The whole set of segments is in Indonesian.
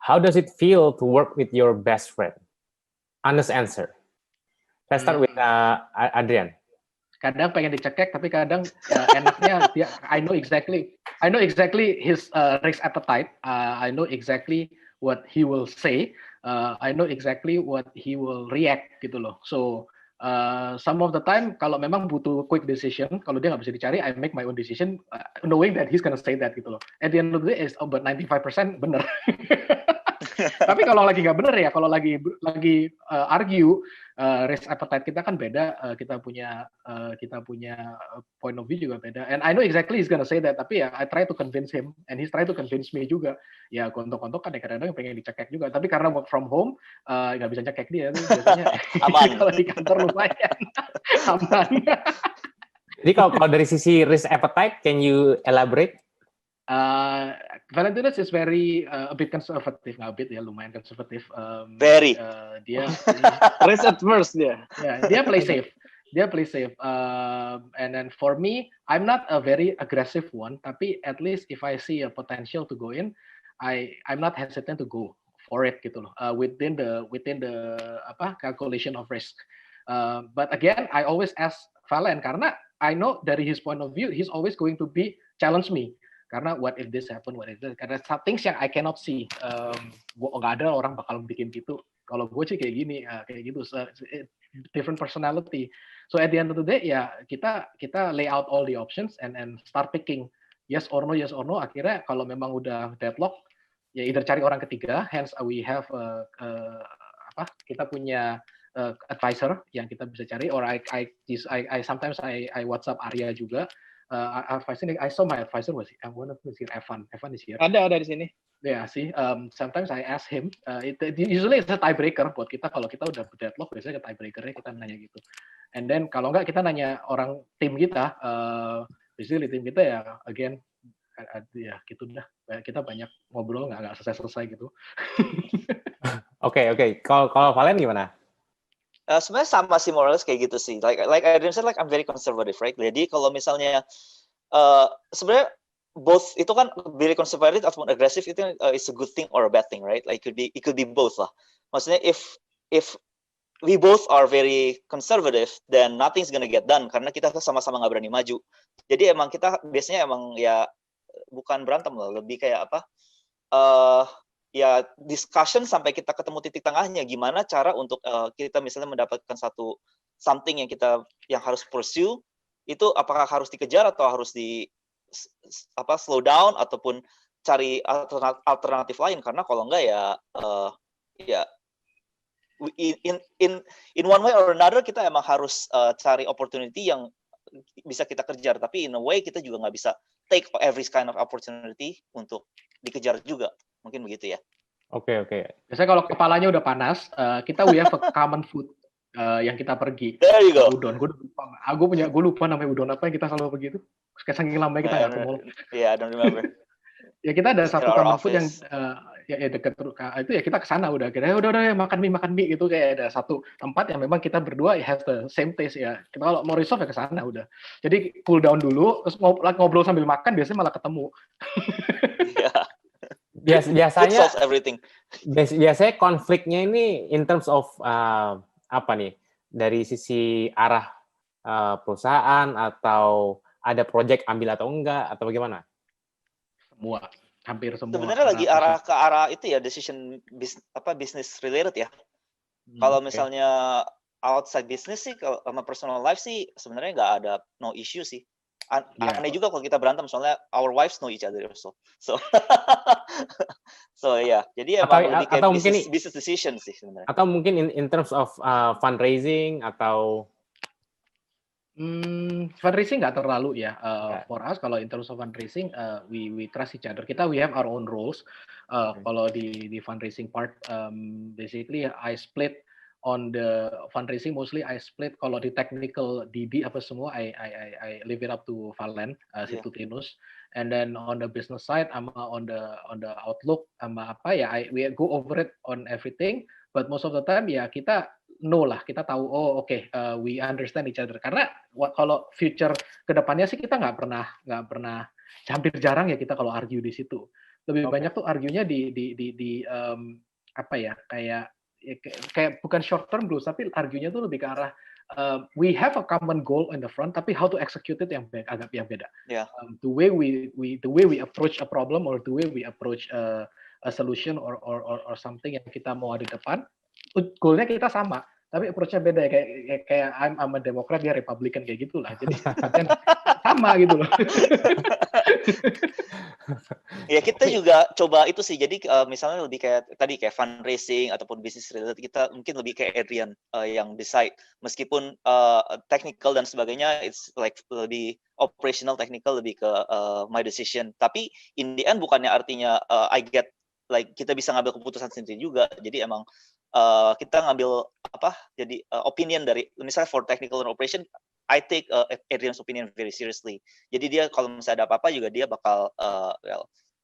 How does it feel to work with your best friend? Honest answer. Let's start with Adrian. Kadang pengen dicekek, tapi kadang enaknya dia. I know exactly his risk appetite. I know exactly what he will say. I know exactly what he will react gitu loh. So some of the time kalau memang butuh quick decision, kalau dia nggak bisa dicari, I make my own decision, knowing that he's gonna say that gitu loh. At the end of the day, is about 95% bener. Tapi kalau lagi nggak bener ya, kalau lagi argue, risk appetite kita kan beda, kita punya point of view juga beda. And I know exactly he's gonna say that, tapi ya I try to convince him, and he's try to convince me juga. Ya gontok-gontok kan kadang-kadang pengen dicekek juga, tapi karena work from home nggak bisa cekek dia tuh biasanya. Aman. Kalau di kantor lumayan aman. Jadi kalau dari sisi risk appetite, can you elaborate? Valentinus is very a bit conservative, nggak a bit ya, lumayan konservatif. Very. Dia risk adverse dia. Yeah, dia play safe. And then for me, I'm not a very aggressive one, tapi at least if I see a potential to go in, I'm not hesitant to go for it gitu loh. Within the calculation of risk. But again, I always ask Valen karena I know dari his point of view, he's always going to be challenge me. Karena what if this happen, what if this? Karena some things yang I cannot see. Nggak ada orang bakal bikin gitu. Kalau gue sih kayak gini, kayak gitu. So, different personality. So at the end of the day, ya kita lay out all the options and start picking yes or no. Akhirnya kalau memang udah deadlock, ya either cari orang ketiga. Hence we have kita punya advisor yang kita bisa cari. Or I sometimes I WhatsApp Arya juga. I saw my advisor was one of them is here. Evan is here. Ada di sini. Yeah, see, sometimes I ask him. Usually it's a tiebreaker buat kita. Kalau kita udah deadlock, biasanya ke tiebreakernya kita nanya gitu. And then kalau nggak kita nanya orang tim kita. Usually tim kita ya, again, ya gitu dah. Kita banyak ngobrol nggak selesai gitu. Oke. Kalau Valen gimana? Sebenarnya sama sih morals kayak gitu sih. Like Adrian said, like I'm very conservative, right? Jadi kalau misalnya sebenarnya both itu kan very conservative ataupun agresif itu is a good thing or a bad thing, right? Like it could be both lah. Maksudnya if we both are very conservative, then nothing's gonna get done karena kita sama-sama nggak berani maju. Jadi emang kita biasanya emang ya bukan berantem lah, lebih kayak apa? Ya discussion sampai kita ketemu titik tengahnya, gimana cara untuk kita misalnya mendapatkan satu something yang harus pursue, itu apakah harus dikejar atau harus slow down ataupun cari alternatif lain, karena kalau enggak ya in one way or another kita emang harus cari opportunity yang bisa kita kejar, tapi in a way kita juga nggak bisa take every kind of opportunity untuk dikejar juga. Mungkin begitu ya. Oke. Biasanya kalau kepalanya udah panas, we have a common food yang kita pergi. There you go. Udon. Gue lupa namanya udon apa yang kita selalu pergi itu. Saking lamanya kita nggak ke mall. Yeah, I don't remember. Ya kita ada satu common food yang ya dekat itu ya kita ke sana udah makan mie gitu, kayak ada satu tempat yang memang kita berdua have the same taste ya. Kita kalau mau resolve ya ke sana udah. Jadi cool down dulu, terus ngobrol sambil makan biasanya malah ketemu. Biasanya everything. Biasanya konfliknya ini in terms of apa nih, dari sisi arah perusahaan atau ada project ambil atau enggak atau bagaimana? Hampir semua. Sebenarnya lagi ke arah itu ya, decision business related ya. Kalau misalnya outside business sih, kalau sama personal life sih sebenarnya nggak ada no issue sih. Aneh juga kalau kita berantem, soalnya our wives know each other also. So ya, jadi emang lebih kayak business decision sih sebenarnya. Atau mungkin in terms of fundraising atau fundraising nggak terlalu ya. For us kalau in terms of fundraising, we trust each other. We have our own roles. Kalau di fundraising part, basically I split on the fundraising, mostly I split. Kalau di technical DD apa semua, I leave it up to Valen, si Tutinus. And then on the business side, on the outlook, we go over it on everything. But most of the time ya kita kita tahu, we understand each other. Karena kalau future kedepannya sih kita nggak pernah, hampir jarang ya kita kalau argue di situ. Lebih Oke. banyak tuh argunya apa ya, kayak bukan short term goals, tapi argunya tuh lebih ke arah we have a common goal in the front, tapi how to execute it agak yang beda. Yeah. The way we approach a problem or the way we approach a solution or something yang kita mau di depan, goalnya kita sama, tapi approach-nya beda. Kayak I'm a Democrat, dia Republican kayak gitulah. Jadi kan sama gitu loh. Ya kita juga coba itu sih. Jadi misalnya lebih kayak tadi kayak fundraising ataupun business related, kita mungkin lebih kayak Adrian yang decide. Meskipun technical dan sebagainya, it's like lebih operational, technical lebih ke my decision. Tapi in the end bukannya artinya I get like kita bisa ngambil keputusan sendiri juga. Jadi emang kita ngambil jadi opinion dari, misalnya for technical and operation, I take Adrian's opinion very seriously. Jadi dia kalau misalnya ada apa-apa juga dia bakal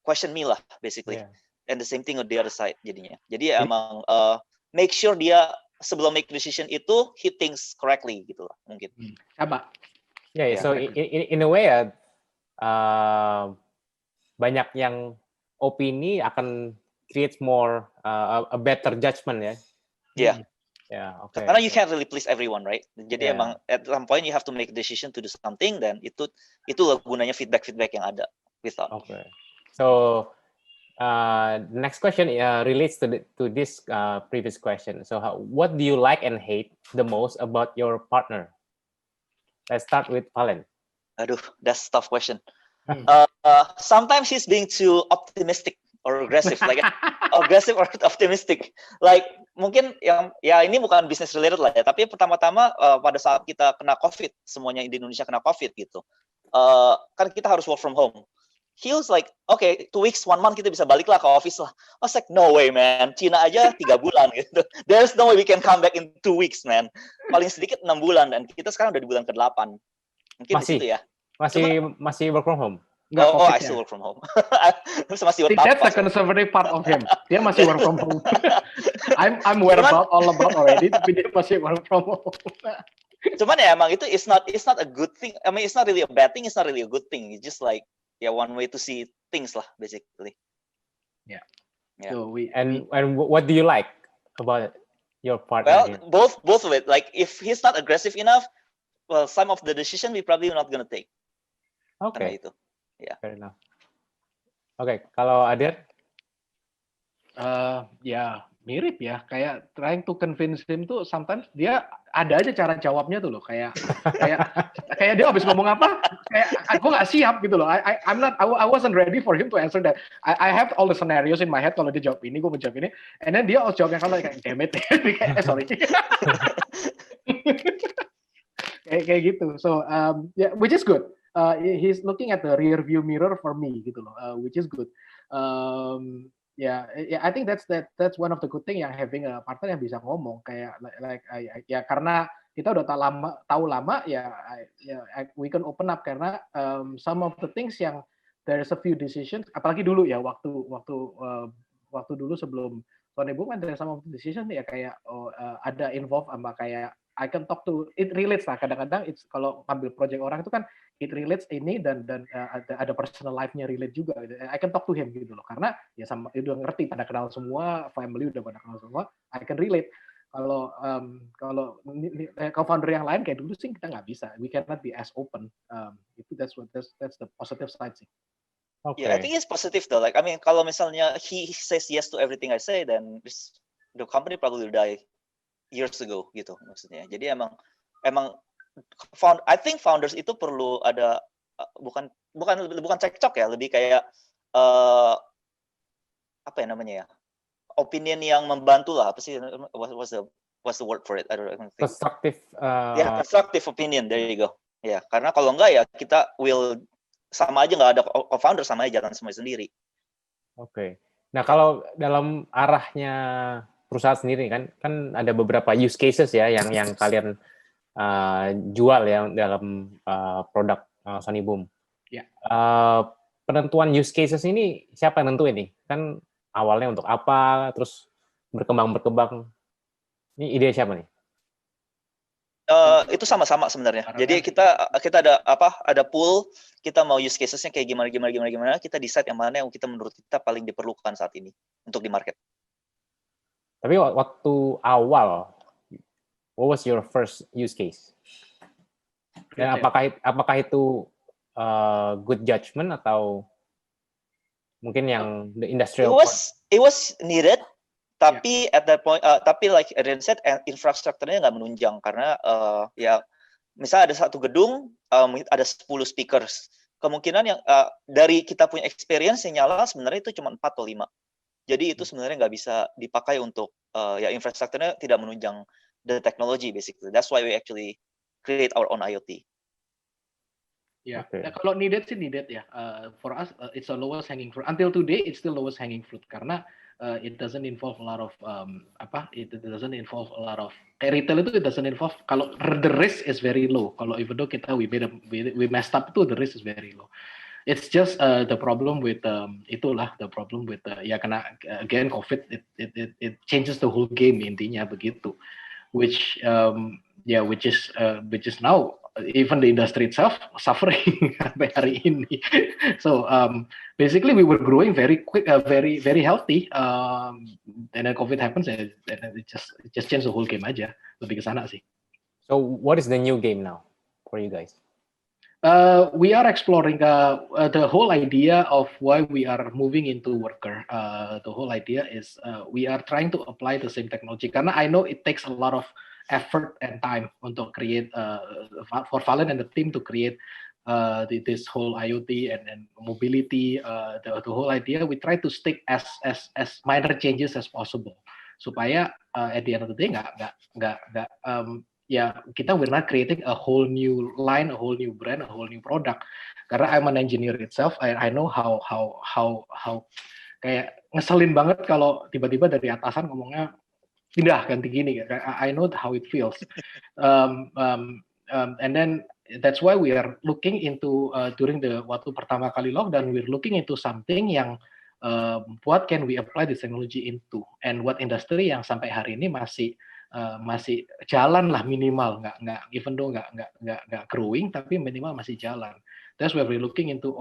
question me lah basically. Yeah. And the same thing on the other side jadinya. Jadi emang make sure dia sebelum make decision itu he thinks correctly gitu lah mungkin. Sama. Yeah, so in a way banyak yang opini akan create more a better judgment ya. Yeah. Yeah, okay. Karena you can't really please everyone, right? Jadi emang at some point you have to make a decision to do something, dan itu gunanya feedback yang ada with that. Okay. So next question relates to this previous question. So what do you like and hate the most about your partner? Let's start with Valen. Aduh, that's a tough question. Sometimes he's being too optimistic or aggressive, like aggressive or optimistic. Like mungkin yang ini bukan business related lah ya, tapi pertama-tama pada saat kita kena COVID, semuanya di Indonesia kena COVID gitu, kan kita harus work from home. He was like, okay, 2 weeks, 1 month kita bisa balik lah ke office lah. I was like, no way man, Cina aja 3 bulan gitu. There's no way we can come back in 2 weeks man. Paling sedikit 6 bulan, dan kita sekarang udah di bulan ke-8. Mungkin di situ ya. Masih work from home? I still work from home. Masih That's the conservative part of him. Dia masih work from home. I'm all about already, tapi dia masih work from home. Cuman ya emang itu it's not a good thing. I mean it's not really a bad thing. It's not really a good thing. It's just like one way to see things lah basically. Yeah. So and what do you like about your partner? Well, both of it. Like if he's not aggressive enough, well, some of the decision we probably not gonna take. Okay. Karena itu. Yeah. Fair enough. Okay, kalau Adir? Ya mirip ya, kayak trying to convince him tuh sometimes dia ada aja cara jawabnya tuh loh, kayak dia habis ngomong apa, kayak aku nggak siap gitu loh. I wasn't ready for him to answer that. I have all the scenarios in my head, kalau dia jawab ini, gue menjawab ini, and then dia jawabnya kalau kayak damn it, sorry. kayak gitu. So which is good. He's looking at the rear view mirror for me gitu loh, which is good. I think that's one of the good thing yang having a partner yang bisa ngomong kayak karena kita udah tahu lama we can open up, karena some of the things yang there's a few decisions, apalagi dulu ya waktu dulu sebelum Sony Boom, and there's some of the decisions ya kayak ada involve sama kayak I can talk to, it relates lah, kadang-kadang kalau ngambil project orang itu kan it relates ini dan ada personal life-nya relate juga gitu. I can talk to him gitu loh, karena ya sama udah ngerti, pada kenal semua, family udah pada kenal semua, I can relate. Kalau co-founder yang lain kayak dulu sih kita nggak bisa, we cannot be as open. That's the positive side sih. Okay. Yeah, I think it's positive though. Like I mean, kalau misalnya he says yes to everything I say, then the company probably will die years ago gitu maksudnya. Jadi emang I think founders itu perlu ada bukan cekcok ya, lebih kayak apa ya namanya ya, opinion yang membantu lah, apa sih, what's the word for it? I don't think. Constructive. Constructive opinion, there you go. Ya, karena kalau enggak ya kita will sama aja, nggak ada co-founder, sama aja jalan semua sendiri. Oke. Nah kalau dalam arahnya perusahaan sendiri kan ada beberapa use cases ya yang kalian jual ya dalam produk Sony Boom. Ya. Penentuan use cases ini siapa yang nentuin nih? Kan awalnya untuk apa, terus berkembang. Ini ide siapa nih? Itu sama-sama sebenarnya. Karena Jadi kita ada pool, kita mau use cases-nya kayak gimana, kita decide yang mana yang kita menurut kita paling diperlukan saat ini untuk di market. Tapi waktu awal, what was your first use case? Dan apakah itu good judgment atau mungkin yang the industrial? It was needed, tapi at that point, tapi like Adrian said, infrastrukturnya nggak menunjang karena ya misalnya ada satu gedung, ada 10 speakers, kemungkinan yang dari kita punya experience yang nyala sebenarnya itu cuma 4 atau 5. Jadi itu sebenarnya nggak bisa dipakai untuk ya infrastrukturnya tidak menunjang the technology basically. That's why we actually create our own IoT. Ya, kalau needed sih needed ya. For us, it's a lowest hanging fruit. Until today, it's still lowest hanging fruit karena it doesn't involve a lot of It doesn't involve a lot of retail itu it doesn't involve. Kalau the risk is very low. Kalau even though we messed up itu the risk is very low. It's just the problem with the problem with ya karena again COVID it changes the whole game intinya begitu, which is now even the industry itself suffering sampai hari ini. So basically we were growing very quick, very healthy, and then COVID happens and it just changed the whole game aja, lebih ke sana sih. So what is the new game now for you guys? We are exploring the whole idea of why we are moving into Worker. The whole idea is we are trying to apply the same technology karena I know it takes a lot of effort and time untuk create for Valen and the team to create this whole IoT and mobility. The whole idea we try to stick as minor changes as possible supaya at the end of the day nggak we're not creating a whole new line, a whole new brand, a whole new product. Karena I'm an engineer itself, I know how kayak ngeselin banget kalau tiba-tiba dari atasan ngomongnya pindah ganti gini. I know how it feels. And then that's why we are looking into during the waktu pertama kali lockdown, we're looking into something yang what can we apply this technology into, and what industry yang sampai hari ini masih jalan lah minimal, nggak even though nggak growing tapi minimal masih jalan. That's why we're looking into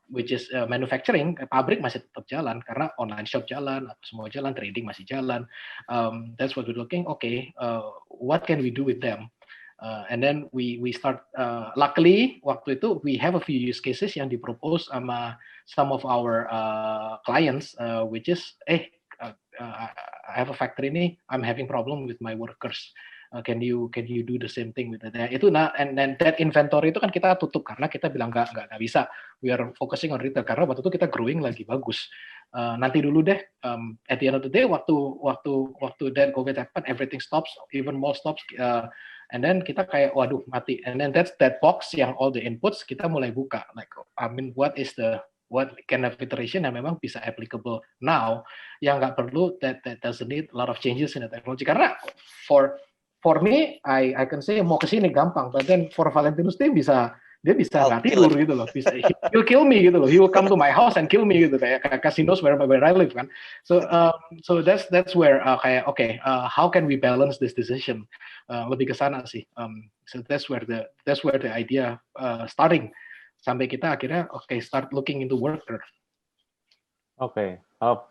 which is manufacturing, pabrik masih tetap jalan karena online shop jalan, semua jalan, trading masih jalan. That's what we're looking. Okay, what can we do with them? And then we start. Luckily waktu itu we have a few use cases yang dipropose sama some of our clients, which is I have a factory ini, I'm having problem with my workers. Can you do the same thing with that? Itu and then that inventory itu kan kita tutup karena kita bilang nggak bisa. We are focusing on retail karena waktu itu kita growing lagi bagus. Nanti dulu deh. At the end of the day, waktu that COVID happen, everything stops, even more stops. And then kita kayak waduh mati. And then that's that box yang all the inputs kita mulai buka. Like what kind of iteration yang memang bisa applicable now, yang nggak perlu that doesn't need a lot of changes in the technology. Karena for me, I can say mau kesini gampang, but then for Valentinus team dia bisa nggak tidur gitu loh, bisa he'll kill me gitu loh, he will come to my house and kill me gitu kayak casinos where I live kan. So that's where kayak okay, how can we balance this decision, lebih ke sana sih. So that's where the idea starting sampai kita akhirnya start looking into Worker. Oke.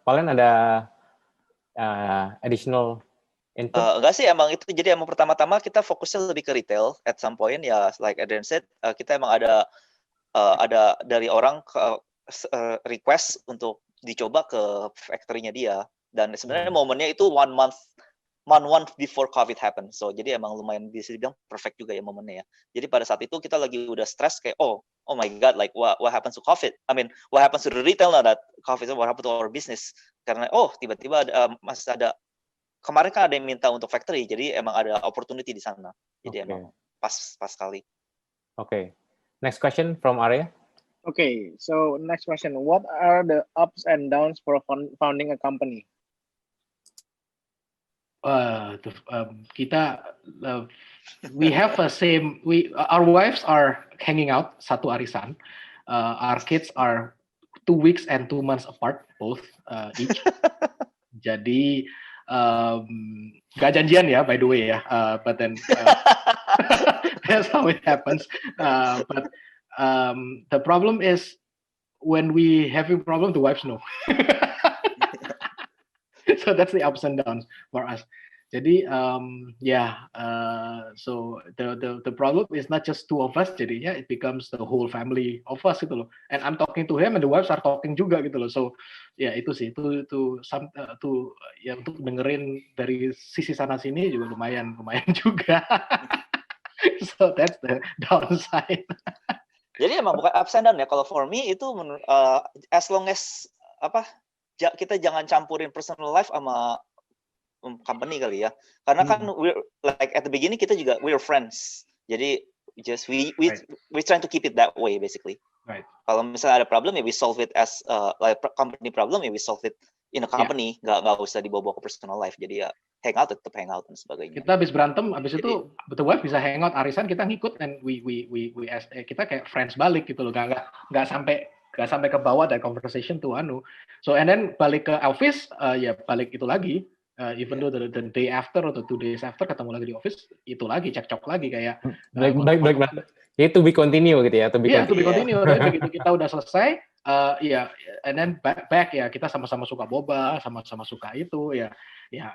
Kalian ada additional input? Enggak sih, emang itu jadi emang pertama-tama kita fokusnya lebih ke retail at some point ya, like Adrian said, kita emang ada dari orang request untuk dicoba ke factory-nya dia, dan sebenarnya momennya itu one month before COVID happen, so jadi emang lumayan bisa dibilang perfect juga ya momennya ya. Jadi pada saat itu kita lagi udah stress kayak oh my god, like what happens to COVID? I mean, what happens to the retail now that COVID? What happens to our business? Karena tiba-tiba masih ada. Kemarin kan ada yang minta untuk factory, jadi emang ada opportunity di sana. Jadi emang pas sekali. Okay. Next question from Arya. Okay, so next question. What are the ups and downs for founding a company? We have a same. Our wives are hanging out satu arisan. Our kids are 2 weeks and 2 months apart, both each. Jadi Gak janjian ya, by the way ya. But then that's how it happens. But the problem is when we having problem, the wives know. So that's the ups and downs for us. Jadi so the problem is not just two of us, jadinya it becomes the whole family of us gitu loh. And I'm talking to him and the wives are talking juga gitu loh. So ya itu sih itu ya untuk dengerin dari sisi sana sini juga lumayan juga. So that's the downside. Jadi emang bukan ups and down ya. Kalau for me itu as long as kita jangan campurin personal life sama company kali ya. Karena kan we're like at the beginning kita juga we're friends. Jadi just we trying to keep it that way basically. Right. Kalau misalnya ada problem ya we solve it as like company problem ya we solve it in a company. Nggak usah dibawa ke personal life. Jadi ya tetap hang out dan sebagainya. Kita habis berantem, habis itu the wife bisa hang out, arisan kita ngikut and we kita kayak friends balik gitu loh. Nggak sampai ke bawah dari conversation tuh So and then balik ke office ya balik itu lagi. Even though the day after atau 2 days after ketemu lagi di office, itu lagi cekcok lagi kayak baik. Itu be continue gitu ya, to be continue. Tapi begitu kita udah selesai, and then back ya kita sama-sama suka boba, sama-sama suka itu ya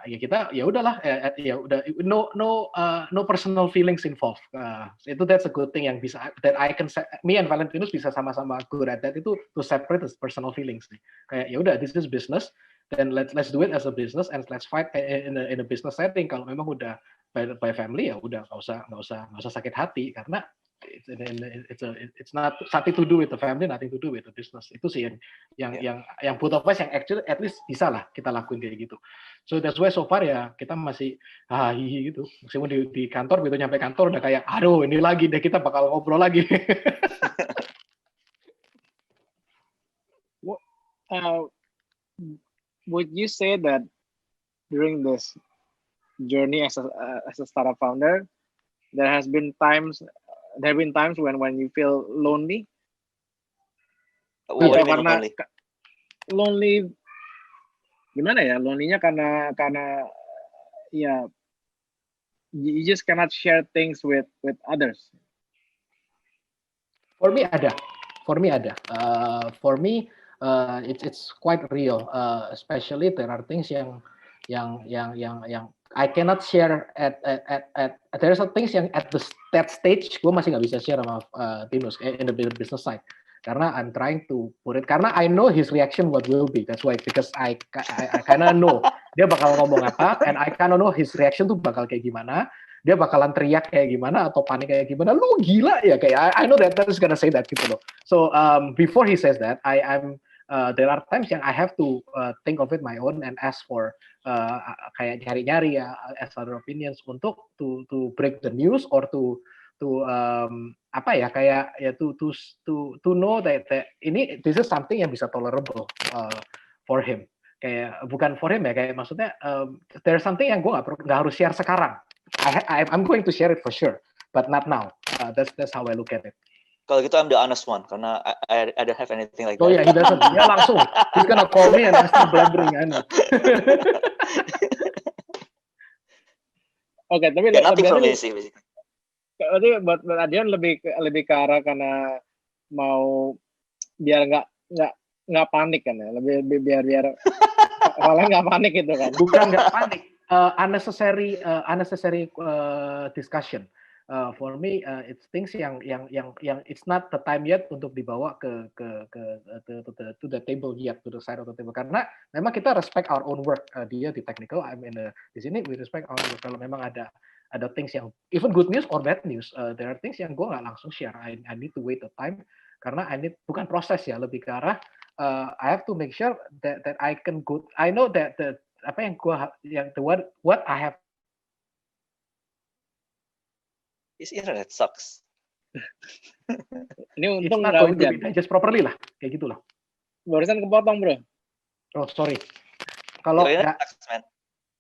kita ya udahlah ya udah no personal feelings involved. Itu that's a good thing yang bisa that I can me and Valentinus bisa sama-sama good at that itu to separate the personal feelings nih. Kayak ya udah this is business. Then let's do it as a business and let's fight in a business setting. Kalau memang udah by family ya udah nggak usah sakit hati karena it's not something to do with the family, nothing to do with the business. Itu sih yang both of us yang actually at least bisa lah kita lakuin kayak gitu. So that's why so far ya kita masih hihi gitu. Meskipun di kantor begitu nyampe kantor udah kayak aduh ini lagi deh kita bakal ngobrol lagi. Would you say that during this journey as a startup founder, there have been times when you feel lonely? Karena lonely gimana ya? Lonely-nya karena ya you just cannot share things with others. For me ada. It's quite real, especially there are things yang I cannot share at there are some things yang at that stage gue masih nggak bisa share sama Tinus in the business side karena I'm trying to put it karena I know his reaction what will be, that's why because I kinda know dia bakal ngomong apa and I kinda know his reaction tuh bakal kayak gimana, dia bakalan teriak kayak gimana atau panik kayak gimana, lu gila ya kayak I know that is gonna say that gitu loh. So before he says that there are times yang I have to think of it my own and ask for kayak nyari-nyari ya as other opinions untuk to break the news or to apa ya kayak ya to know that ini this is something yang bisa tolerable for him, kayak bukan for him ya kayak maksudnya there's something yang gue nggak harus share sekarang. I'm going to share it for sure but not now. That's how I look at it. Kalau gitu I'm the honest one karena I don't have anything like that. Oh yeah, he doesn't. Dia langsung. He's gonna call me and start blabbering. I know. Oke, tapi nothing for me sih basically. Berarti buat Adian lebih ke arah karena mau biar nggak panik kan ya, lebih biar awalnya nggak panik gitu kan. Bukan nggak panik, unnecessary discussion. For me, it's things yang it's not the time yet untuk dibawa to the table yet, to the side of the table. Karena memang kita respect our own work. Dia di technical, I'm in di sini we respect our work. Kalau memang ada things yang even good news or bad news, there are things yang gue nggak langsung share. I need to wait the time karena bukan proses ya, lebih ke arah I have to make sure that I can go. I know that what I have. His internet sucks. Ini untung nggak hujan. Digest properly lah, kayak gitulah. Barusan kepotong bro. Oh sorry. Kalau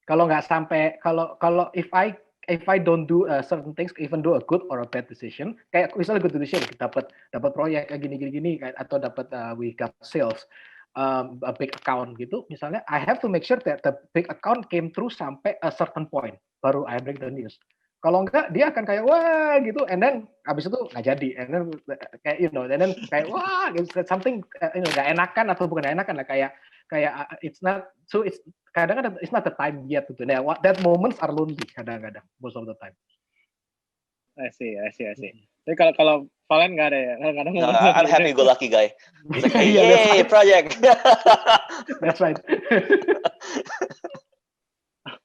nggak sampai kalau if I don't do certain things, even do a good or a bad decision, kayak misalnya good decision, dapat proyek kayak gini atau dapat we got sales. a big account gitu, misalnya I have to make sure that the big account came through sampai a certain point, baru I break the news. Kalau enggak, dia akan kayak wah gitu, and then abis itu nggak jadi, and then kayak and then kayak wah, something nggak enakan atau bukan nggak enakan lah, kayak it's not, so it's kadang-kadang it's not the time yet gitu. Nah, that moments are lonely kadang-kadang most of the time. I see. Jadi kalau Valen nggak ada ya? Nggak ada No, momen I'm seperti happy itu. go lucky guy. It's like, Yeah, that's yay, right. project. That's right.